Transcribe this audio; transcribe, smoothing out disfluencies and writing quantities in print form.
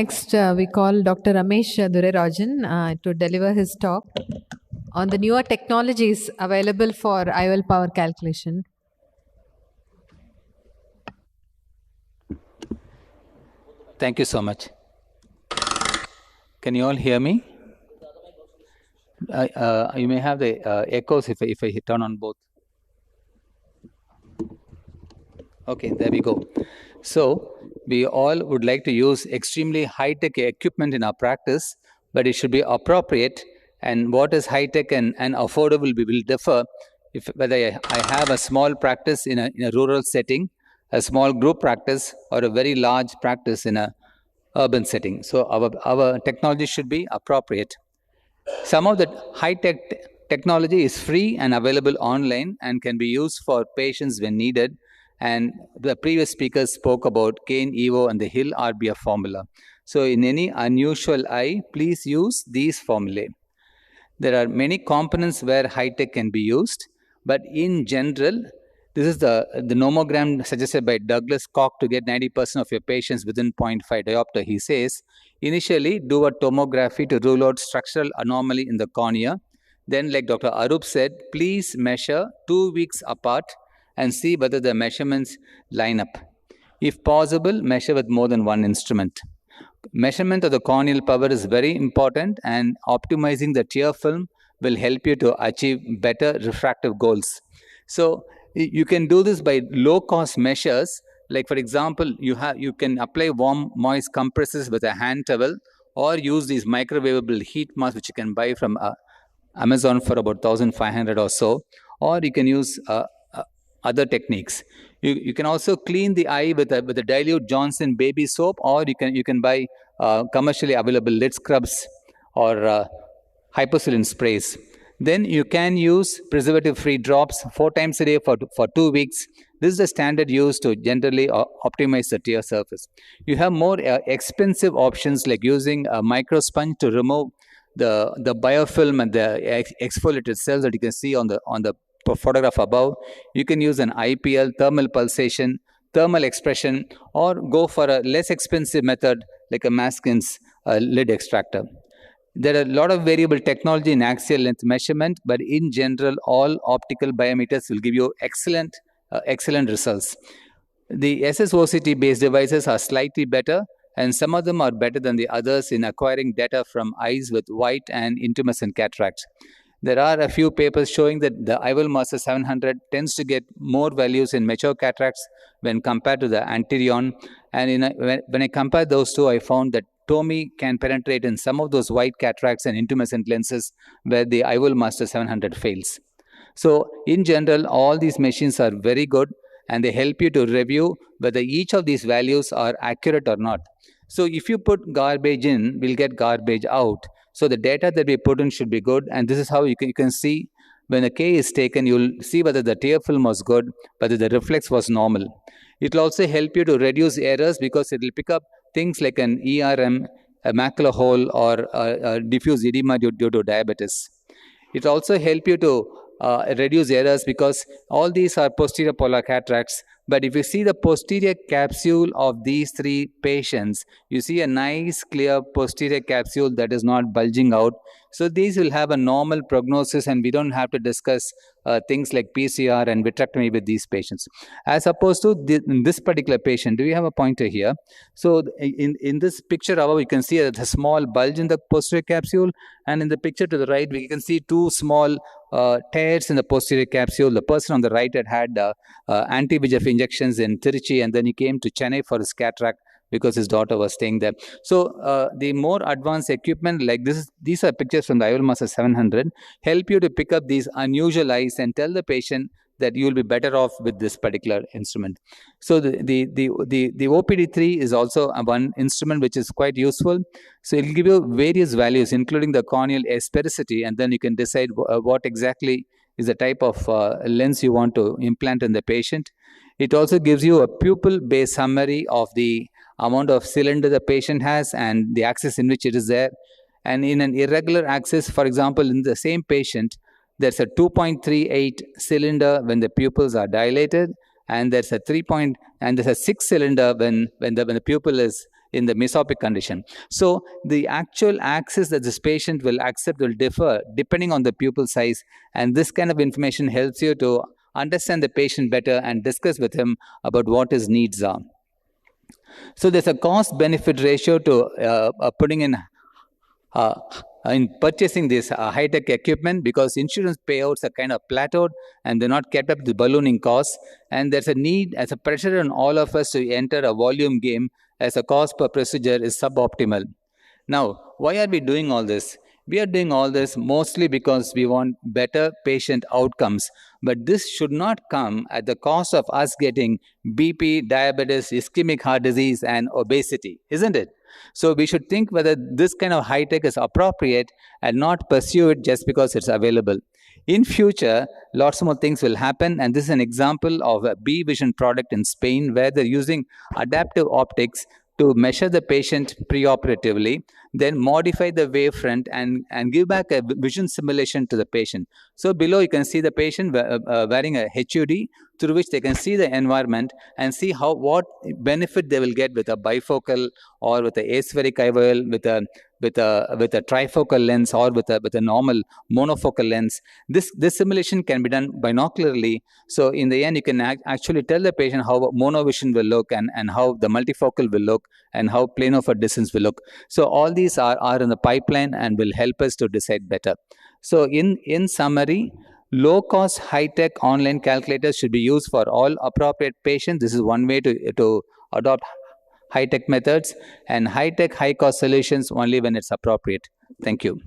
Next, we call Dr. Ramesh Dorairajan to deliver his talk on the newer technologies available for IOL power calculation. Thank you so much. Can you all hear me? You may have the echoes if I turn on both. Okay, there we go. So we all would like to use extremely high-tech equipment in our practice, but it should be appropriate. And what is high-tech and affordable will differ if whether I have a small practice in a rural setting, a small group practice, or a very large practice in a urban setting. So our technology should be appropriate. Some of the high-tech technology is free and available online and can be used for patients when needed. And the previous speakers spoke about Kane Evo and the Hill RBF formula. So in any unusual eye, please use these formulae. There are many components where high-tech can be used, but in general, this is the nomogram suggested by Douglas Koch to get 90% of your patients within 0.5 diopter. He says, initially do a tomography to rule out structural anomaly in the cornea. Then, like Dr. Arup said, please measure 2 weeks apart and see whether the measurements line up. If possible, measure with more than one instrument. Measurement of the corneal power is very important, and optimizing the tear film will help you to achieve better refractive goals. So you can do this by low-cost measures. Like for example, you can apply warm, moist compresses with a hand towel, or use these microwavable heat masks which you can buy from Amazon for about 1,500 or so, or you can use other techniques. You can also clean the eye with a dilute Johnson baby soap, or you can buy commercially available lid scrubs or hyposilin sprays. Then you can use preservative-free drops 4 times a day for 2 weeks. This is the standard used to generally optimize the tear surface. You have more expensive options like using a microsponge to remove the biofilm and the exfoliated cells that you can see on the photograph above. You can use an IPL, thermal pulsation, thermal expression, or go for a less expensive method like a Maskin's lid extractor. There are a lot of variable technology in axial length measurement, but in general, all optical biometers will give you excellent results. The SSOCT-based devices are slightly better, and some of them are better than the others in acquiring data from eyes with white and intumescent cataracts. There are a few papers showing that the IOL Master 700 tends to get more values in mature cataracts when compared to the Anterion. And when I compare those two, I found that TOMI can penetrate in some of those white cataracts and intumescent lenses where the IOL Master 700 fails. So in general, all these machines are very good, and they help you to review whether each of these values are accurate or not. So if you put garbage in, we'll get garbage out. So the data that we put in should be good, and this is how you can see when a K is taken, you'll see whether the tear film was good, whether the reflex was normal. It will also help you to reduce errors because it will pick up things like an ERM, a macular hole, or a diffuse edema due to diabetes. It will also help you to reduce errors because all these are posterior polar cataracts. But if you see the posterior capsule of these 3 patients, you see a nice clear posterior capsule that is not bulging out. So these will have a normal prognosis, and we don't have to discuss things like PCR and vitrectomy with these patients. As opposed to this particular patient, do we have a pointer here? So in this picture above, you can see a small bulge in the posterior capsule, and in the picture to the right, we can see 2 small tears in the posterior capsule. The person on the right had anti-VEGF injections in Tiruchi, and then he came to Chennai for his cataract because his daughter was staying there. So the more advanced equipment like this, these are pictures from the IOL Master 700, help you to pick up these unusual eyes and tell the patient that you will be better off with this particular instrument. So the OPD3 is also one instrument which is quite useful. So it will give you various values, including the corneal asphericity, and then you can decide what exactly is the type of lens you want to implant in the patient. It also gives you a pupil-based summary of the amount of cylinder the patient has and the axis in which it is there. And in an irregular axis, for example, in the same patient, there's a 2.38 cylinder when the pupils are dilated, and there's a 6 cylinder when the pupil is in the mesopic condition. So the actual axis that this patient will accept will differ depending on the pupil size, and this kind of information helps you to understand the patient better and discuss with him about what his needs are. So there's a cost-benefit ratio to putting in purchasing this high-tech equipment, because insurance payouts are kind of plateaued and they're not kept up with the ballooning costs. And there's a need, as a pressure on all of us to enter a volume game, as a cost per procedure is suboptimal. Now, why are we doing all this? We are doing all this mostly because we want better patient outcomes, but this should not come at the cost of us getting BP, diabetes, ischemic heart disease, and obesity, isn't it? So we should think whether this kind of high tech is appropriate and not pursue it just because it's available. In future, lots more things will happen, and this is an example of a B Vision product in Spain where they're using adaptive optics to measure the patient preoperatively, then modify the wavefront and give back a vision simulation to the patient. So below you can see the patient wearing a HUD through which they can see the environment and see what benefit they will get with a bifocal or with a aspheric IOL, with a trifocal lens, or with a normal monofocal lens. This simulation can be done binocularly. So in the end, you can actually tell the patient how monovision will look and how the multifocal will look and how plano for distance will look. So all these are in the pipeline and will help us to decide better. So in summary, low-cost, high-tech online calculators should be used for all appropriate patients. This is one way to adopt high-tech methods, and high-tech, high-cost solutions only when it's appropriate. Thank you.